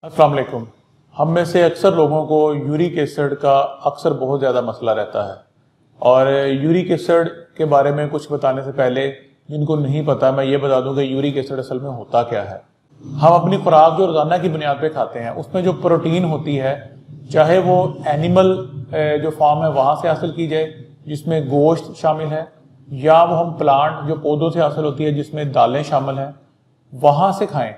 अस्सलाम वालेकुम। हम में से अक्सर लोगों को यूरिक एसिड का अक्सर बहुत ज़्यादा मसला रहता है और यूरिक एसिड के बारे में कुछ बताने से पहले जिनको नहीं पता मैं ये बता दूं कि यूरिक एसिड असल में होता क्या है। हम अपनी खुराक जो रोज़ाना की बुनियाद पे खाते हैं उसमें जो प्रोटीन होती है, चाहे वो एनिमल जो फॉर्म है वहाँ से हासिल की जाए जिसमें गोश्त शामिल है, या वो हम प्लांट जो पौधों से हासिल होती है जिसमें दालें शामिल हैं वहाँ से खाएं,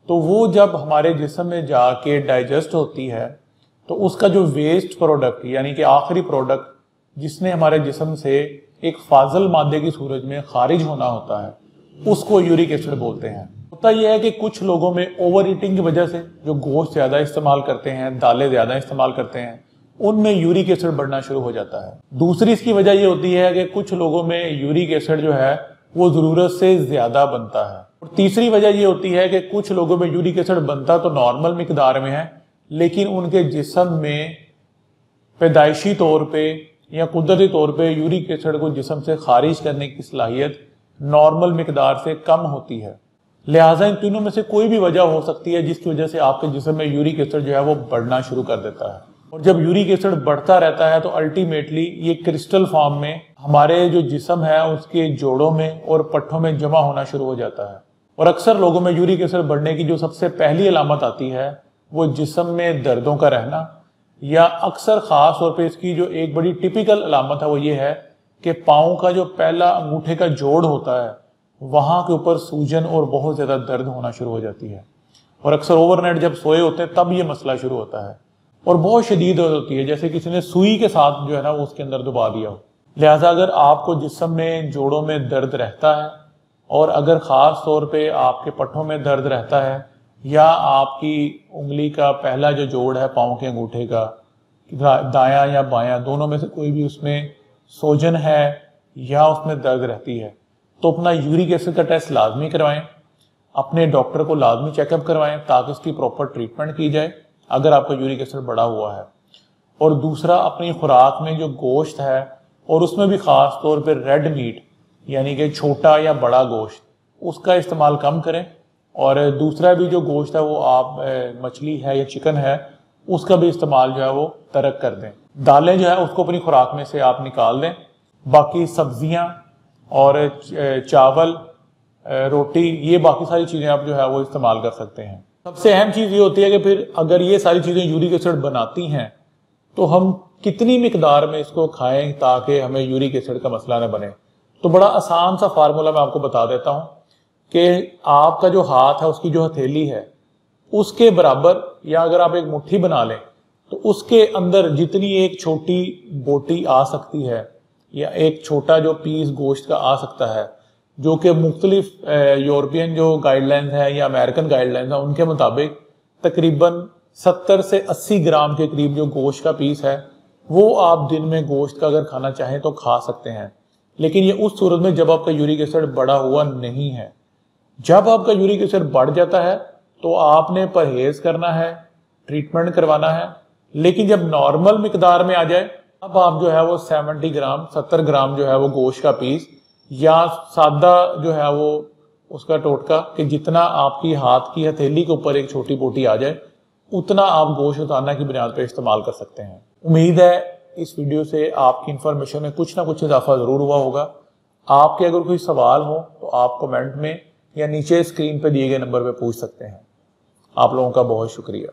तो वो जब हमारे जिस्म में जाके डाइजेस्ट होती है तो उसका जो वेस्ट प्रोडक्ट यानी कि आखिरी प्रोडक्ट जिसने हमारे जिस्म से एक फाजल मादे की सूरत में खारिज होना होता है उसको यूरिक एसिड बोलते हैं। होता यह है कि कुछ लोगों में ओवर ईटिंग की वजह से जो गोश्त ज़्यादा इस्तेमाल करते हैं, दालें ज़्यादा इस्तेमाल करते हैं, उनमें यूरिक एसिड बढ़ना शुरू हो जाता है। दूसरी इसकी वजह यह होती है कि कुछ लोगों में यूरिक एसिड जो है वो ज़रूरत से ज़्यादा बनता है। और तीसरी वजह यह होती है कि कुछ लोगों में यूरिक एसिड बनता तो नॉर्मल मिकदार में है, लेकिन उनके जिस्म में पैदाइशी तौर पे या कुदरती तौर पे यूरिक एसिड को जिस्म से खारिज करने की सलाहियत नॉर्मल मिकदार से कम होती है। लिहाजा इन तीनों में से कोई भी वजह हो सकती है जिसकी वजह से आपके जिस्म में यूरिक एसिड जो है वो बढ़ना शुरू कर देता है। और जब यूरिक एसिड बढ़ता रहता है तो अल्टीमेटली ये क्रिस्टल फॉर्म में हमारे जो जिस्म है उसके जोड़ों में और पट्टों में जमा होना शुरू हो जाता है। और अक्सर लोगों में यूरिक एसिड बढ़ने की जो सबसे पहली अलामत आती है वो जिस्म में दर्दों का रहना, या अक्सर ख़ास तौर पे इसकी जो एक बड़ी टिपिकल अलामत है वो ये है कि पाँव का जो पहला अंगूठे का जोड़ होता है वहाँ के ऊपर सूजन और बहुत ज़्यादा दर्द होना शुरू हो जाती है। और अक्सर ओवरनाइट जब सोए होते हैं तब ये मसला शुरू होता है और बहुत शदीद दर्द होती है, जैसे किसी ने सुई के साथ जो है ना वो उसके अंदर दबा दिया हो। लिहाजा अगर आपको जिस्म में जोड़ों में दर्द रहता है और अगर ख़ास तौर पे आपके पट्टों में दर्द रहता है या आपकी उंगली का पहला जो जोड़ है पाँव के अंगूठे का, दायां या बायां दोनों में से कोई भी उसमें सोजन है या उसमें दर्द रहती है, तो अपना यूरिक एसिड का टेस्ट लाजमी करवाएं, अपने डॉक्टर को लाजमी चेकअप करवाएं ताकि इसकी प्रॉपर ट्रीटमेंट की जाए अगर आपका यूरिक एसिड बढ़ा हुआ है। और दूसरा, अपनी खुराक में जो गोश्त है और उसमें भी ख़ास तौर पर रेड मीट यानी कि छोटा या बड़ा गोश्त, उसका इस्तेमाल कम करें। और दूसरा भी जो गोश्त है वो आप मछली है या चिकन है उसका भी इस्तेमाल जो है वो तर्क कर दें। दालें जो है उसको अपनी खुराक में से आप निकाल दें। बाकी सब्जियां और चावल, रोटी, ये बाकी सारी चीज़ें आप जो है वो इस्तेमाल कर सकते हैं। सबसे अहम चीज़ ये होती है कि फिर अगर ये सारी चीज़ें यूरिक एसिड बनाती हैं तो हम कितनी मिकदार में इसको खाएं ताकि हमें यूरिक एसिड का मसला न बने। तो बड़ा आसान सा फार्मूला मैं आपको बता देता हूँ कि आपका जो हाथ है उसकी जो हथेली है उसके बराबर, या अगर आप एक मुट्ठी बना लें तो उसके अंदर जितनी एक छोटी बोटी आ सकती है या एक छोटा जो पीस गोश्त का आ सकता है, जो कि मुख्तलिफ यूरोपियन जो गाइडलाइंस है या अमेरिकन गाइडलाइंस है उनके मुताबिक तकरीबन 70 से 80 ग्राम के करीब जो गोश्त का पीस है वो आप दिन में गोश्त का अगर खाना चाहें तो खा सकते हैं। लेकिन ये उस सूरत में जब आपका यूरिक एसिड बढ़ा हुआ नहीं है। जब आपका यूरिक एसिड बढ़ जाता है तो आपने परहेज करना है, ट्रीटमेंट करवाना है। लेकिन जब नॉर्मल मिकदार में आ जाए अब आप जो है वो 70 ग्राम जो है वो गोश्त का पीस या सादा जो है वो उसका टोटका कि जितना आपकी हाथ की हथेली के ऊपर एक छोटी बोटी आ जाए उतना आप गोश्त रोजाना की बुनियाद पर इस्तेमाल कर सकते हैं। उम्मीद है इस वीडियो से आपकी इंफॉर्मेशन में कुछ ना कुछ इजाफा ज़रूर हुआ होगा। आपके अगर कोई सवाल हो तो आप कमेंट में या नीचे स्क्रीन पर दिए गए नंबर पर पूछ सकते हैं। आप लोगों का बहुत शुक्रिया।